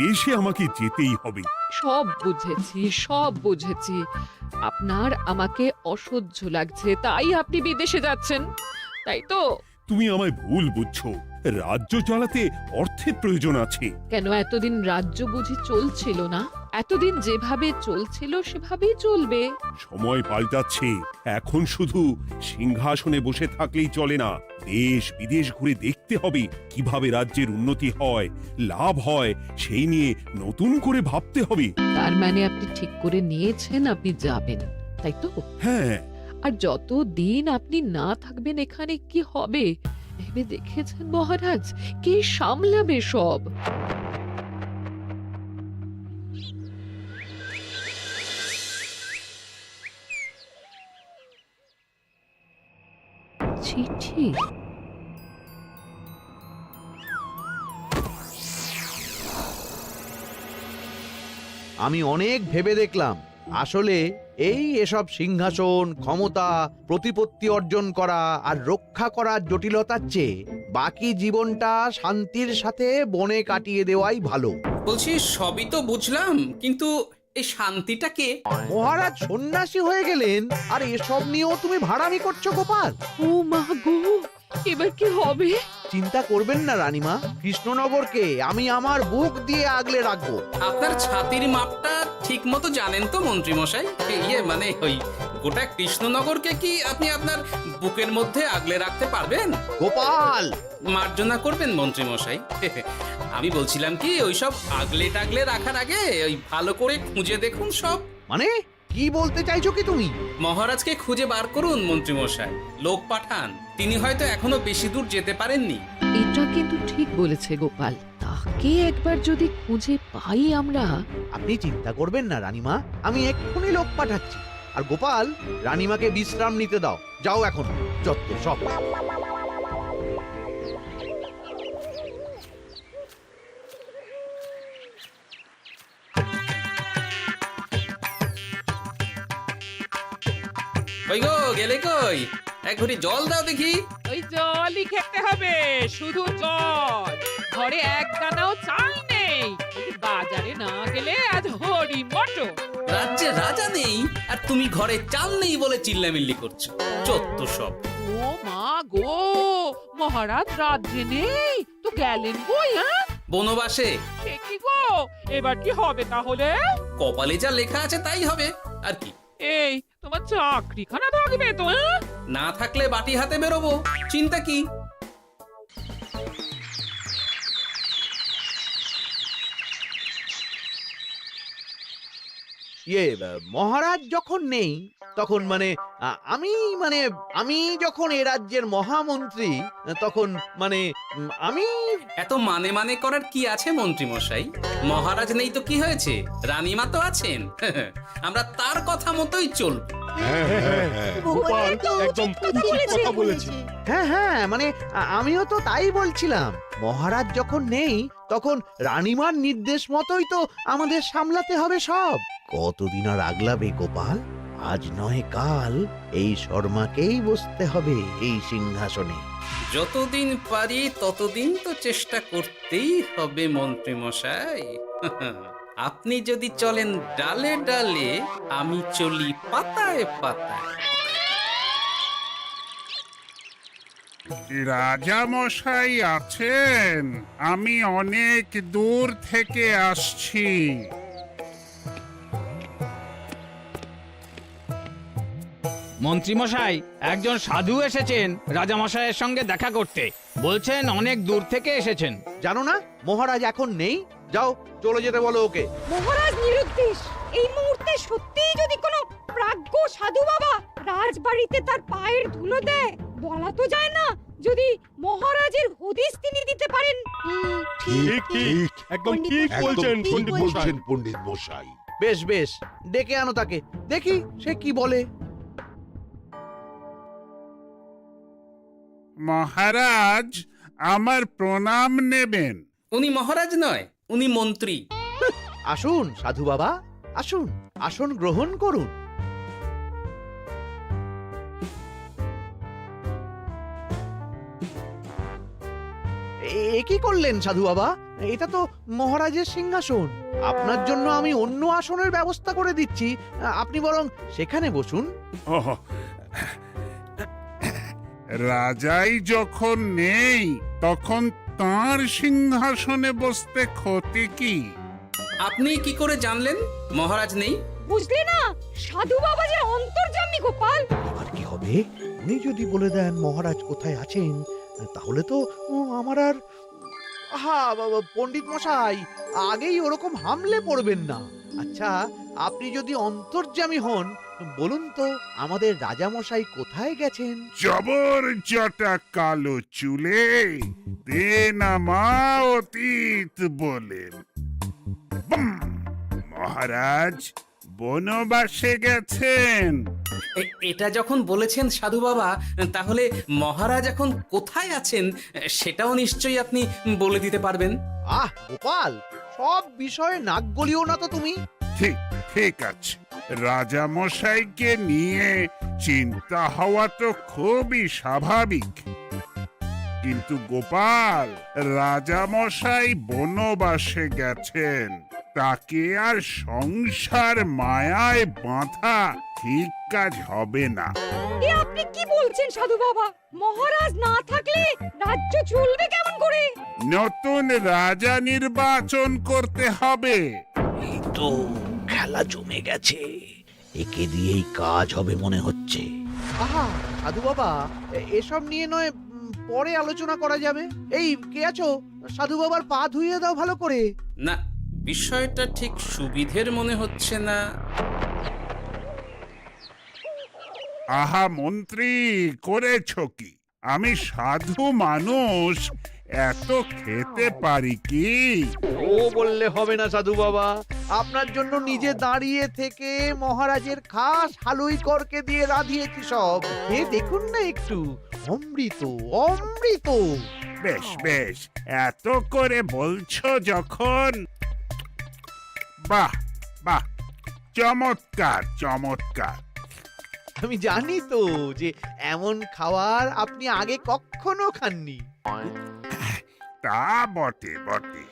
দেশে আমাকে যেতেই হবে। সব বুঝেছি, সব বুঝেছি। আপনার আমাকে অসহ্য লাগছে, তাই আপনি বিদেশে যাচ্ছেন, তাই তো? তুমি আমায় ভুল বুঝছো। রাজ্য চালাতে অর্থের প্রয়োজন আছে। কেন এতদিন রাজ্য বুঝি চলছিল না? এতদিন যেভাবে চলছিল সেভাবেই চলবে। সময় পাল্টাচ্ছে। এখন শুধু সিংহাসনে বসে থাকলেই চলে না, দেশ বিদেশ ঘুরে দেখতে হবে কিভাবে রাজ্যের উন্নতি হয়, লাভ হয়, সেই নিয়ে নতুন করে ভাবতে হবে। তার মানে আপনি ঠিক করে নিয়েছেন আপনি যাবেন, তাই তো? হ্যাঁ, আর যতদিন আপনি না থাকবেন এখানে কি হবে ভেবে দেখেছেন মহারাজ? কে সামলাবে সব? চিঠি? আমি অনেক ভেবে দেখলাম, আসলে এসব সিংহাসন, ক্ষমতা, প্রতিপত্তি অর্জন করা আর রক্ষা করার জটিলতার চেয়ে বাকি জীবনটা শান্তির সাথে বনে কাটিয়ে দেওয়াই ভালো। বলছি সবই তো বুঝলাম, কিন্তু এই শান্তিটা কে? মহারাজ সন্ন্যাসী হয়ে গেলেন আর এসব নিয়েও তুমি ভাড়ামি করছো গোপাল? ও মা গো, এবার কি হবে? চিন্তা করবেন না রানীমা, কৃষ্ণনগরকে আমি আমার বুক দিয়ে আগলে রাখবো। আপনার ছাতির মাপটা ঠিক মতো জানেন তো মন্ত্রী মশাই? মানে ওই গোটা কৃষ্ণনগরকে কি আপনি আপনার বুকের মধ্যে আগলে রাখতে পারবেন? গোপাল! মার্জনা করবেন মন্ত্রী মশাই। আমি বলছিলাম কি, ওইসব আগলে টাগলে রাখার আগে ওই ভালো করে খুঁজে দেখুন সব। মানে কি বলতে চাইছো কি তুমি? মহারাজকে খুঁজে বার করুন মন্ত্রী মশাই, লোক পাঠান। তিনি হয়তো এখনো বেশি দূর যেতে পারেননি। এটা কিন্তু ঠিক বলেছে গোপাল, তাকে একবার যদি খুঁজে পাই আমরা। আপনি চিন্তা করবেন না রানীমা, আমি এক্ষুনি লোক পাঠাচ্ছি। আর গোপাল, রানীমাকে বিশ্রাম নিতে দাও। যাও এখন, যত সব। ওই গো, গেলে কই? এক ঘটি জল দাও দেখি। ওই জলই খেতে হবে, শুধু জল। ঘরে এক দানাও চাল নেই। যদি বাজারে না গেলে আজ হরি মটন। রাজ্যে রাজা নেই আর তুমি ঘরে চাল নেই বলে চিল্লামিল্লি করছো, চত্ব সব। ও মা গো, মহারাজ রাজ্যে নেই তো গেলেন কই? হ্যাঁ, বনবাসে। সে কি গো, এবার কি হবে তাহলে? কপালে যা লেখা আছে তাই হবে, আর কি। এই তোমার চাকরিখানা থাকবে তো? হ্যাঁ? না থাকলে বাটি হাতে বেরোবো, চিন্তা কি? মহারাজ যখন নেই তখন আমি যখন এ রাজ্যের মহামন্ত্রী, তখন আমি এত মানে মানে করার কি আছে মন্ত্রী মশাই? মহারাজ নেই তো কি হয়েছে, রানীমা তো আছেন। আমরা তার কথা মতোই চলব। গোপাল একদম উচিত কথা বলেছে। হ্যাঁ হ্যাঁ, আমিও তো তাই বলছিলাম। মহারাজ যখন নেই তখন রানীমার নির্দেশ মতোই তো আমাদের সামলাতে হবে সব। কতদিন আর আগলাবে গোপাল? আজ নয় কাল এই শর্মাকেই বসতে হবে এই সিংহাসনে। যতদিন পারি ততদিন তো চেষ্টা করতেই হবে মন্ত্রী মশাই। আপনি যদি চলেন ডালে ডালে, আমি চলি পাতায় পাতায়। রাজা মশাই আছেন? আমি অনেক দূর থেকে আসছি। মন্ত্রীমশাই, একজন সাধু এসেছেন রাজামশাইয়ের সঙ্গে দেখা করতে। বলছেন অনেক দূর থেকে এসেছেন। জানো না মহারাজ এখন নেই? যাও, চলে যেতে বলো ওকে। মহারাজ নিরুদ্দেশ। এই মুহূর্তে সত্যিই যদি কোনো প্রাজ্ঞ সাধু বাবা রাজবাড়িতে তার পায়ের ধুলো দেয়, বলা তো যায় না যদি মহারাজের হদিস তিনি দিতে পারেন। ঠিক ঠিক, একদম ঠিক বলছেন পণ্ডিত মশাই। বেশ বেশ, ডেকে আনো তাকে, দেখি সে কি বলে। মহারাজ, আমার প্রণাম নেবেন। উনি মহারাজ নয়, উনি মন্ত্রী। আসুন সাধু বাবা, আসুন, আসন গ্রহণ করুন। কি করলেন সাধু বাবা? এটা তো মহারাজের সিংহাসন। আপনার জন্য আমি অন্য আসনের ব্যবস্থা করে দিচ্ছি, আপনি বরং সেখানে বসুন। ওহ, রাজাই যখন নেই তখন তার সিংহাসনে বসতে ক্ষতি কি? আপনি কি করে জানলেন মহারাজ নেই? বুঝলে না, সাধু বাবা যে অন্তর্যামী গোপাল। এবার কি হবে? উনি যদি বলে দেন মহারাজ কোথায় আছেন, তাহলে তো আমার আর বাবা, পণ্ডিত মশাই আগেই ওরকম হামলে পড়বেন না। আচ্ছা, আপনি যদি অন্তর্যামী হন, বলুন তো আমাদের রাজা মশাই কোথায় গেছেন? জবর জটা কালো চুলে দেনামা অতীত বলেন। বুম! মহারাজ বনবাসে গেছেন। এটা যখন বলেছেন সাধু বাবা, তাহলে মহারাজ এখন কোথায় আছেন সেটাও নিশ্চয়ই আপনি বলে দিতে পারবেন। গোপাল, সব বিষয়ে নাক গলিও না তো তুমি। ঠিক ঠিক আছে, রাজা মশাইকে নিয়ে চিন্তা হওয়া তো খুবই স্বাভাবিক, কিন্তু গোপাল, রাজা মশাই বনবাসে গেছেন, তাকে আর সংসার মায়ায় বাঁধা ঠিক কাজ হবে না। এ আপনি কি বলছেন সাধু বাবা? মহারাজ না থাকলে রাজ্য চলবে কেমন করে? নতুন রাজা নির্বাচন করতে হবে। এই তো খেলা জমে গেছে, একে দিয়েই কাজ হবে মনে হচ্ছে। সাধু বাবা, এসব নিয়ে নয় পরে আলোচনা করা যাবে। এই কে আছো? সাধু বাবার পা ধুইয়ে দাও ভালো করে। না, বিষয়টা ঠিক সুবিধের মনে হচ্ছে না। আহা মন্ত্রী, করেছ কি? আমি সাধু মানুষ, এত খেতে পারি কি? ও বললে হবে না সাধু বাবা, আপনার জন্য নিজে দাঁড়িয়ে থেকে মহারাজের খাস হালুই করকে দিয়ে রাঁধিয়েছি সব। এ দেখুন না একটু, অমৃত অমৃত। বেশ বেশ, এত করে বলছো যখন, বাহ বাহ, চমৎকার চমৎকার। আমি জানি তো যে এমন খাবার আপনি আগে কখনো খাননি। তা বটে বটে,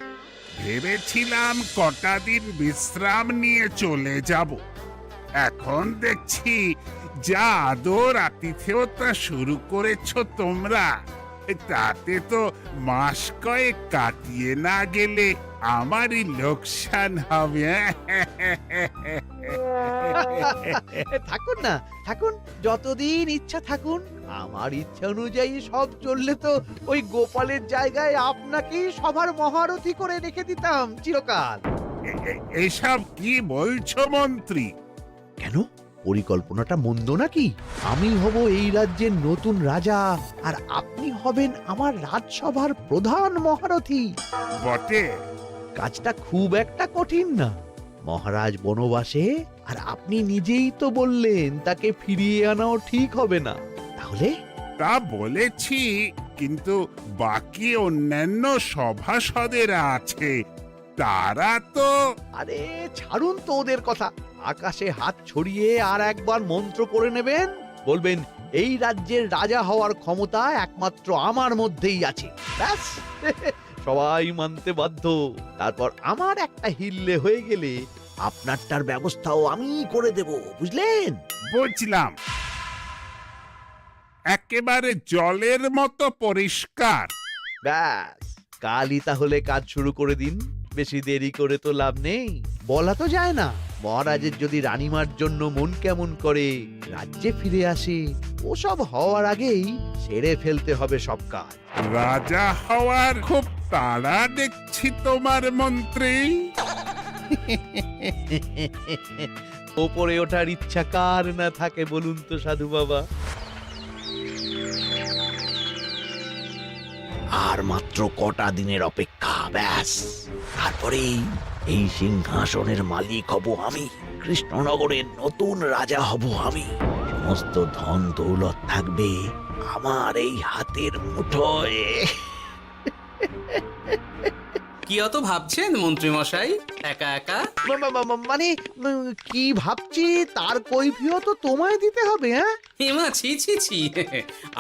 ভেবেছিলাম কটা দিন বিশ্রাম নিয়ে চলে যাব। এখন দেখছি যা আদর আতিথেয়তা শুরু করেছো তোমরা, তাতে তো মাস কয়েক কাটিয়ে না গেলে আমারই লোকসান হবে। থাকুন না, থাকুন, যতদিন ইচ্ছা থাকুন। আমার ইচ্ছা অনুযায়ী সব চললে তো ওই গোপালের জায়গায় আপনাকেই সবার মহারথী করে রেখে দিতাম চিরকাল। এসব কি বলছো মন্ত্রী? কেন, পরিকল্পনাটা মন্দ নাকি? আমি হব এই রাজ্যের নতুন রাজা, আর আপনি হবেন আমার রাজসভার প্রধান মহারথী। বটে, কাজটা খুব একটা কঠিন না। মহারাজ বনবাসে, আর আপনি নিজেই তো বললেন তাকে ফিরিয়ে আনাও ঠিক হবে না। তাহলে তা বলেছি, কিন্তু বাকি অন্যান্য সভাসদেরা আছে, তারা তো। আরে ছাড়ুন তো ওদের কথা। আকাশে হাত ছড়িয়ে আর একবার মন্ত্র পড়ে নেবেন, বলবেন এই রাজ্যের রাজা হওয়ার ক্ষমতা একমাত্র আমার মধ্যেই আছে। ব্যাস, সবাই মানতে বাধ্য। তারপর আমার একটা হিল্লে হয়ে গেলে আপনারটার ব্যবস্থাও আমি করে দেব, বুঝলেন? বুঝলাম, একেবারে জলের মতো পরিষ্কার। ব্যাস, কালই তাহলে কাজ শুরু করে দিন। বেশি দেরি করে তো লাভ নেই। বলা তো যায় না, মহারাজের যদি রানীমার জন্য মন কেমন করে, রাজ্যে ফিরে আসে, ওসব হওয়ার আগেই সেরে ফেলতে হবে সব কাজ। রাজা হওয়ার খুব তাড়া দেখছি তোমার মন্ত্রী। ওপরে ওঠার ইচ্ছা কার না থাকে বলুন তো সাধু বাবা? আর মাত্র কটা দিনের অপেক্ষা, ব্যাস, তারপরেই এই সিংহাসনের মালিক হব আমি। কৃষ্ণনগরের নতুন রাজা হব আমি। সমস্ত ধন দৌলত থাকবে আমার এই হাতের মুঠোয়। কি অত ভাবছেন মন্ত্রী মশাই একা একা? মানে কি ভাবছি তার কৈফিয়ত তো তোমায় দিতে হবে, হ্যাঁ? হিমা ছি ছি ছি,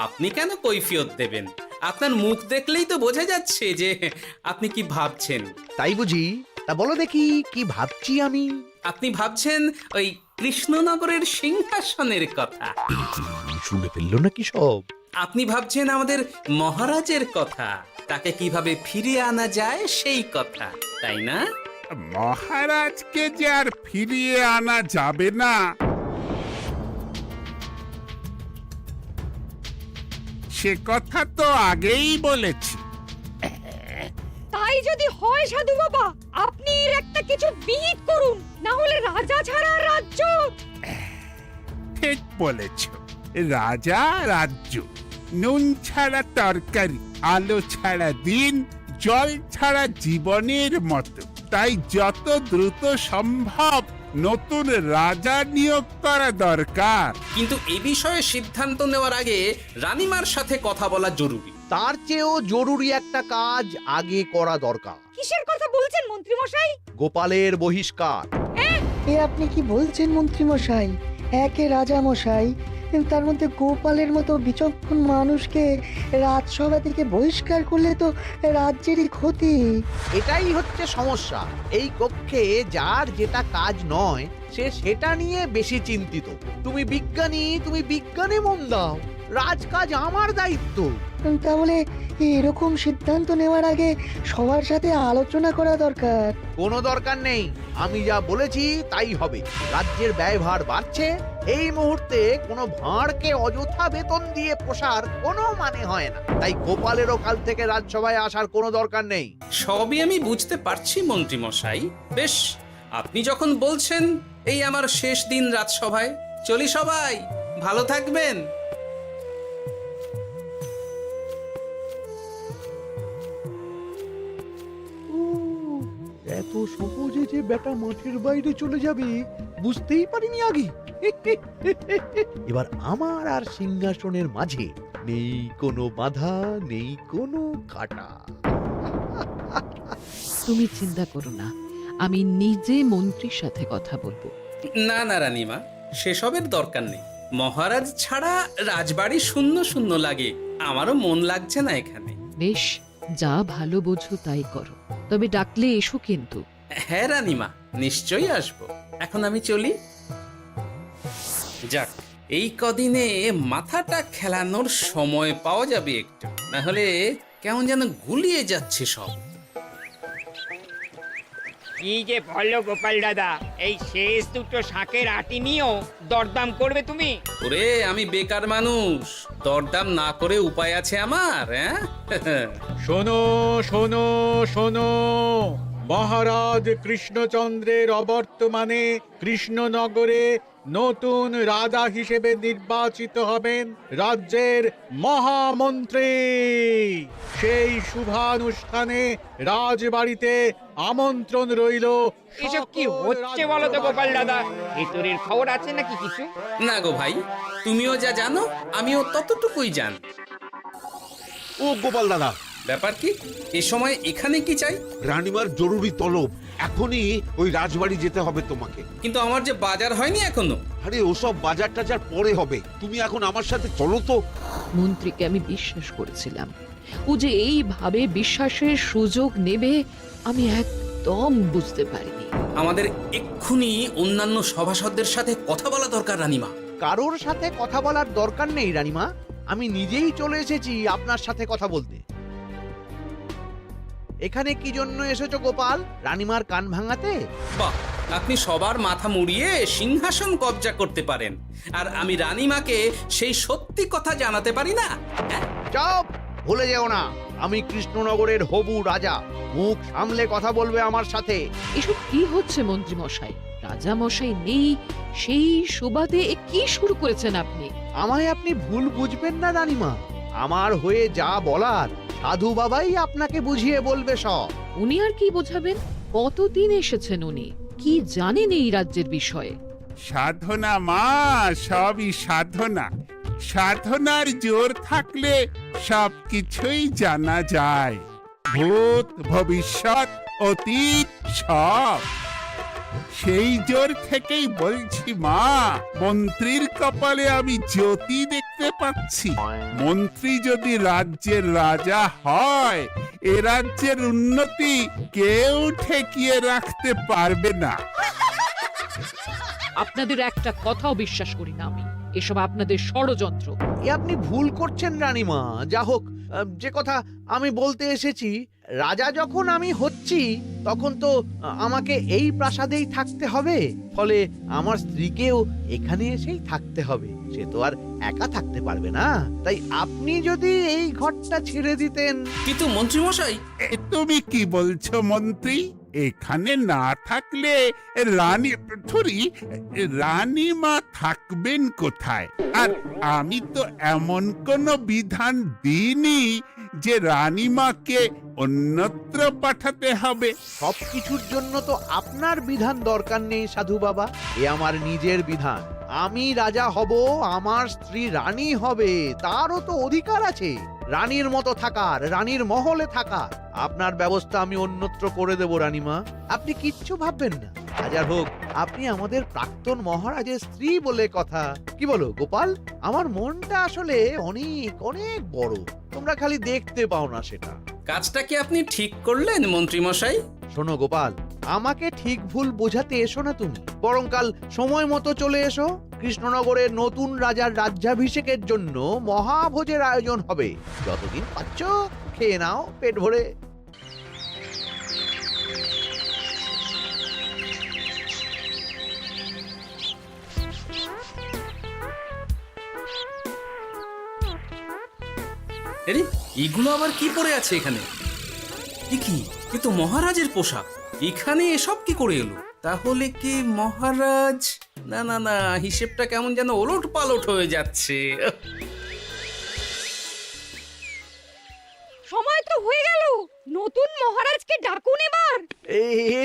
আপনি কেন কৈফিয়ত দেবেন? আপনার মুখ দেখলেই তো বোঝা যাচ্ছে যে আপনি কি ভাবছেন। তাই বুঝি? তা বলো দেখি কি ভাবছি আমি। আপনি ভাবছেন ওই কৃষ্ণনগরের সিংহাসনের কথা। শুনে ফেললো নাকি সব? আপনি ভাবছেন আমাদের মহারাজের কথা, তাকে কিভাবে ফিরিয়ে আনা যায় সেই কথা, তাই না? মহারাজকে যে আর ফিরিয়ে আনা যাবে না সে কথা তো আগেই বলেছি। তাই যদি হয় সাধু বাবা, আপনি এর একটা কিছু বিহিত করুন, না হলে রাজা ছাড়া রাজ্য। ঠিক বলেছ, রাজা রাজ্য, নুন ছাড়া তরকারি, আলো ছাড়া দিন, জল ছাড়া জীবনের মতো। তাই যত দ্রুত সম্ভব নতুন রাজা নিয়োগ করা দরকার। কিন্তু এ বিষয়ে সিদ্ধান্ত নেওয়ার আগে রানীমার সাথে কথা বলা জরুরি। তার চেয়েও জরুরি একটা কাজ আগে করা দরকার। কিসের কথা বলছেন মন্ত্রী মশাই? গোপালের বহিষ্কার। এ আপনি কি বলছেন মন্ত্রী মশাই? একে রাজা মশাই, তার মধ্যে গোপালের মতো বিচক্ষণ মানুষকে রাজসভা থেকে বহিষ্কার করলে তো রাজ্যেরই ক্ষতি। এটাই হচ্ছে সমস্যা। এই কক্ষে যার যেটা কাজ নয় সে সেটা নিয়ে বেশি চিন্তিত। তুমি বিজ্ঞানী, তুমি বিজ্ঞানে মন দাও, রাজকাজ আমার দায়িত্ব। তাহলে এরকম সিদ্ধান্ত নেওয়ার আগে সবার সাথে আলোচনা করা দরকার। কোনো দরকার নেই, আমি যা বলেছি তাই হবে। রাজ্যের ব্যয়ভার বাড়ছে, এই মুহূর্তে কোনো ভাঁড়কে অযথা বেতন দিয়ে পোষার কোনো মানে হয় না। তাই গোপালেরও কাল থেকে রাজসভায় আসার কোনো দরকার নেই। সবই আমি বুঝতে পারছি মন্ত্রী মশাই। বেশ, আপনি যখন বলছেন, এই আমার শেষ দিন রাজসভায়, চলি সবাই, ভালো থাকবেন। এত সহজে যে বেটা মাঠের বাইরে চলে যাবে বুঝতেই পারিনি আগে। এবার আমার আর সিংহাসনের মাঝে নেই কোনো বাধা, নেই কোনো কাটা। তুমি চিন্তা করো না, আমি নিজে মন্ত্রীর সাথে কথা বলবো। না না রানীমা, সেসবের দরকার নেই। মহারাজ ছাড়া রাজবাড়ি শূন্য শূন্য লাগে, আমারও মন লাগছে না এখানে। বেশ, যা ভালো বোঝো তাই করো, তবে ডাকলে এসো কিন্তু। হ্যাঁ রানীমা, নিশ্চয়ই আসবো। এখন আমি চলি। যাক, এই কদিনে মাথাটা খেলানোর সময় পাওয়া যাবে একটু, না হলে কেমন যেন গুলিয়ে যাচ্ছে সব। কি যে বলো গোপাল দাদা, এই শেষ দুটো শাকের আটি নিয়েও দরদাম করবে তুমি? ওরে, আমি বেকার মানুষ, দরদাম না করে উপায় আছে আমার? হ্যাঁ শোনো শোনো শোনো, মহারাজ কৃষ্ণচন্দ্রের অবর্তমানে কৃষ্ণনগরে নতুন রাজা হিসেবে নির্বাচিত হবেন রাজ্যের মহামন্ত্রী। সেই শুভানুষ্ঠানে রাজবাড়িতে আমন্ত্রণ রইল। এসব কি হচ্ছে বলো তো গোপাল দাদা? ভিতরের খবর আছে নাকি কিছু? না গো ভাই, তুমিও যা জানো আমিও ততটুকুই জানি। ও গোপাল দাদা, ব্যাপার কি? এ সময় এখানে কি চাই? রানীমার জরুরি তলব, এখনই ওই রাজবাড়ি যেতে হবে তোমাকে। কিন্তু আমার যে বাজার হয়নি এখনো। আরে ওসব বাজার টাজার পরে হবে, তুমি এখন আমার সাথে চলো তো। মন্ত্রীকে আমি বিশ্বাস করেছিলাম, ও যে এইভাবে বিশ্বাসের সুযোগ নেবে আমি একদম বুঝতে পারিনি। আমাদের এক্ষুনি অন্যান্য সভাসদদের সাথে কথা বলা দরকার রানীমা। কারোর সাথে কথা বলার দরকার নেই রানীমা, আমি নিজেই চলে এসেছি আপনার সাথে কথা বলতে। এখানে কি জন্য এসেছো গোপাল? রানীমার কান ভাঙাতে? বাহ, আপনি সবার মাথা মুড়িয়ে সিংহাসন কবজা করতে পারেন, আর আমি রানীমাকে সেই সত্যি কথা জানাতে পারি না? চুপ! ভুলে যেও না, আমি কৃষ্ণনগরের হবু রাজা। মুখ সামলে কথা বলবে আমার সাথে। এসব কি হচ্ছে মন্ত্রী মশাই? রাজা মশাই নেই, সেই সুবাদে এ কি শুরু করেছেন আপনি? আমায় আপনি ভুল বুঝবেন না রানীমা, আমার হয়ে যা বলার সাধু বাবাই আপনাকে বুঝিয়ে বলবে সব। উনি আর কি বোঝাবেন? কতদিন এসেছেন উনি, কি জানেন এই রাজ্যের বিষয়ে? সাধনা মা, সবই সাধনা। সাধনার জোর থাকলে সবকিছুই জানা যায়। ভূত ভবিষ্যৎ অতীত সব। সেই জোর থেকেই বলছি মা, মন্ত্রীর কপালে আমি জ্যোতি দেখতে পাচ্ছি। মন্ত্রী যদি রাজ্যের রাজা হয়, এ রাজ্যের উন্নতি কেউ ঠেকিয়ে রাখতে পারবে না। আপনাদের একটা কথাও বিশ্বাস করি না আমি, এসব আপনাদের ষড়যন্ত্র। এ আপনি ভুল করছেন রানীমা। যা হোক, যে কথা আমি বলতে এসেছি, রাজা যখন আমি হচ্ছি তখন তো আমাকে এই প্রাসাদেই থাকতে হবে, ফলে আমার স্ত্রীকেও এখানে এসেই থাকতে হবে। সে তো আর একা থাকতে পারবে না। তাই আপনি যদি এই ঘরটা ছেড়ে দিতেন। কিন্তু মন্ত্রী মশাই, তুমি কি বলছো মন্ত্রী? এখানে না থাকলে রানীমা থাকবেন কোথায়? আর আমি তো এমন কোনো বিধান দিইনি যে রানীমাকে অন্যত্র পাঠাতে হবে। সবকিছুর জন্য তো আপনার বিধান দরকার নেই সাধু বাবা, এ আমার নিজের বিধান। আমি রাজা হব, আমার স্ত্রী রানী হবে, তারও তো অধিকার আছে রানীর মতো থাকার, রানীর মহলে থাকার। আপনার ব্যবস্থা আমি অন্যত্র করে দেব রানীমা, আপনি কিচ্ছু ভাববেন না। হাজার হোক আপনি আমাদের প্রাক্তন মহারাজের স্ত্রী বলে কথা। কি বলো গোপাল? আমার মনটা আসলে অনেক অনেক বড়, তোমরা খালি দেখতে পাও না সেটা। কাজটা কি আপনি ঠিক করলেন মন্ত্রী মশাই? শোনো গোপাল, আমাকে ঠিক ভুল বোঝাতে এসো না তুমি, বরং কাল সময় মতো চলে এসো। কৃষ্ণনগরের নতুন রাজার রাজ্যাভিষেকের জন্য মহাভোজের আয়োজন হবে। যতদিন পাচ্ছ খেয়ে নাও পেট ভরে। আরে এগুলো আবার কি পরে আছে এখানে? কি এ তো মহারাজের পোশাক। এখানে এসব কি করে এলো? তাহলে কি মহারাজ? না না না, হিসেবটা কেমন যেন ওলট পালট হয়ে যাচ্ছে। সময় তো হয়ে গেল, নতুন মহারাজকে ডাকুন এবার।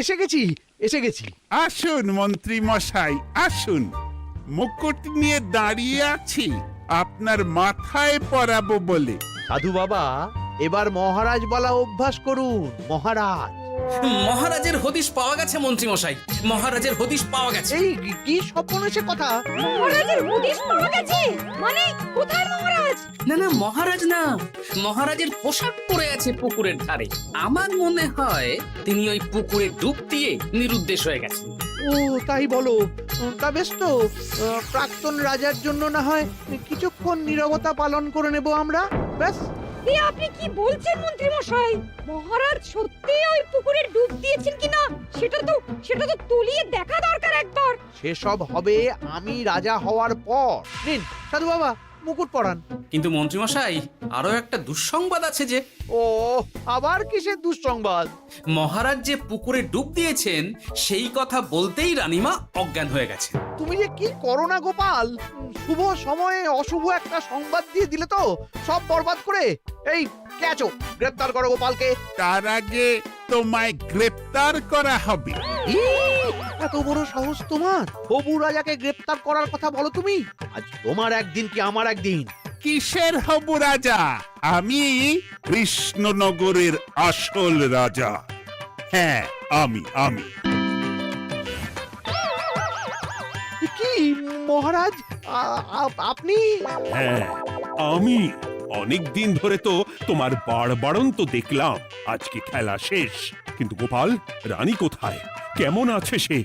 এসে গেছি, এসে গেছি। আসুন মন্ত্রী মশাই, আসুন। মুকুট নিয়ে দাঁড়িয়ে আছি আপনার মাথায় পরাবো বলে। সাধু বাবা, এবার মহারাজ বলা অভ্যাস করুন। মহারাজ। মহারাজের হদিশ পাওয়া গেছে মন্ত্রী মশাই, মহারাজের হদিশ পাওয়া গেছে। এই কি সর্বনেশে কথা! মহারাজের হদিশ পাওয়া গেছে মানে কোথায় মহারাজ? না না, মহারাজ না, মহারাজের পোশাক পরে আছে পুকুরের ধারে। আমার মনে হয় তিনি ওই পুকুরে ডুব দিয়ে নিরুদ্দেশ হয়ে গেছেন। ও তাই বলো? তা বেশ তো, প্রাক্তন রাজার জন্য না হয় কিছুক্ষণ নীরবতা পালন করে নেব আমরা, ব্যাস। এ আপনি কি বলছেন মন্ত্রী মশাই? মহারাজ সত্যি ওই পুকুরে ডুব দিয়েছেন কিনা সেটা তো তলিয়ে দেখা দরকার একবার। সেসব হবে আমি রাজা হওয়ার পর। নিন সাধু বাবা, মুকুট পরান। কিন্তু মন্ত্রী মশাই, আরো একটা দুঃসংবাদ আছে যে। ও আবার কিসের দুঃসংবাদ? মহারাজ যে পুকুরে ডুব দিয়েছেন সেই কথা বলতেই রানীমা অজ্ঞান হয়ে গেছে। তুমি যে কি করো না গোপাল, শুভ সময়ে অশুভ একটা সংবাদ দিয়ে দিলে তো সব বরবাদ করে। এই কে আছো? গ্রেপ্তার করো গোপালকে। তার আগে তোমায় গ্রেপ্তার করা হবে। এত বড় সাহস তোমার? হবু রাজাকে গ্রেপ্তার করার কথা বলো তুমি? আজ তোমার একদিন কি আমার একদিন। কিসের হবু রাজা? আমি কৃষ্ণনগরের আসল রাজা। হ্যাঁ, আমি। কি মহারাজ, আপনি? হ্যাঁ, আমি। অনেক দিন ধরে তো তোমার বাড়বাড়ন্ত দেখলাম, আজকে খেলা শেষ। কিন্তু গোপাল, রানী কোথায়? কেমন আছে সে?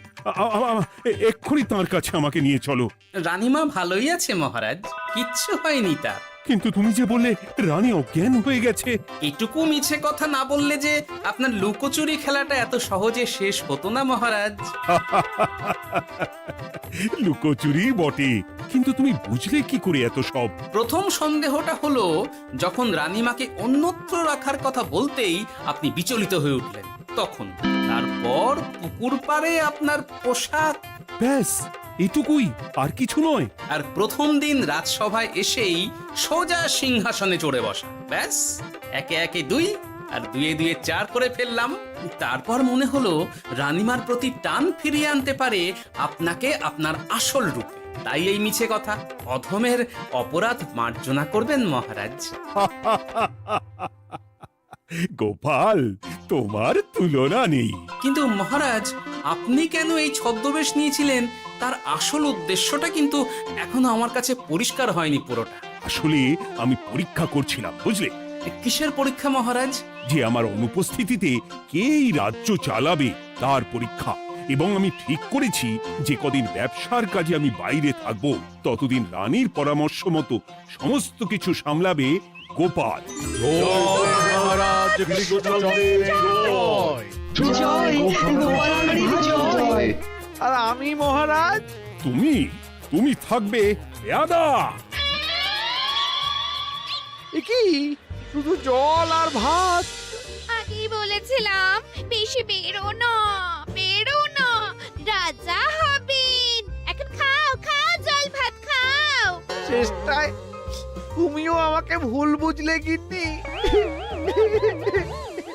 এক্ষুনি তার কাছে আমাকে নিয়ে চলো। রানীমা ভালোই আছে মহারাজ, কিচ্ছু হয়নি তার। কিন্তু তুমি যে বললে রানী অজ্ঞান হয়ে গেছে। এটুকু মিছে কথা না বললে যে আপনার লুকোচুরি খেলাটা এত সহজে শেষ হতো না মহারাজ। লুকোচুরি বটে, কিন্তু তুমি বুঝলে কি করে এত সব? প্রথম সন্দেহটা হলো যখন রানীমাকে অন্যত্র রাখার কথা বলতেই আপনি বিচলিত হয়ে উঠলেন, তখন। তারপর পুকুর পাড়ে আপনার পোশাক। ব্যাস এটুকুই, আর কিছু নয়। আর প্রথম দিন রাজসভায় এসেই সোজা সিংহাসনে চড়ে বসা। ব্যাস, একে একে 2 আর 2 2 4 করে ফেললাম। তারপর মনে হলো রানীমার প্রতি টান ফিরিয়ে আনতে পারে আপনাকে আপনার আসল রূপে। তাই এই মিছে কথা। অধমের অপরাধ মার্জনা করবেন মহারাজ। গোপাল, তোমার তুলনা নেই। কিন্তু মহারাজ, আপনি কেন এই ছদ্মবেশ নিয়েছিলেন তার আসল উদ্দেশ্যটা কিন্তু এখনো আমার কাছে পরিষ্কার হয়নি পুরোটা। আসলে আমি পরীক্ষা করছিলাম, বুঝলে, কিসের পরীক্ষা মহারাজ? যে আমার অনুপস্থিতিতে কে এই রাজ্য চালাবে তার পরীক্ষা। এবং আমি ঠিক করেছি যে কদিন ব্যবসার কাজে আমি বাইরে থাকব, ততদিন রানীর পরামর্শ মতো সমস্ত কিছু সামলাবে গোপাল। আর আমি মহারাজ? তুমি থাকবে পেয়াদা। এ কি, শুধু জল আর ভাত? আগেই বলেছিলাম বেশি বেরো না, বেরো না, রাজা হবেন। এখন খাও খাও, জল ভাত খাও। চেষ্টায় তুমিও আমাকে ভুল বুঝলে গিন্নি।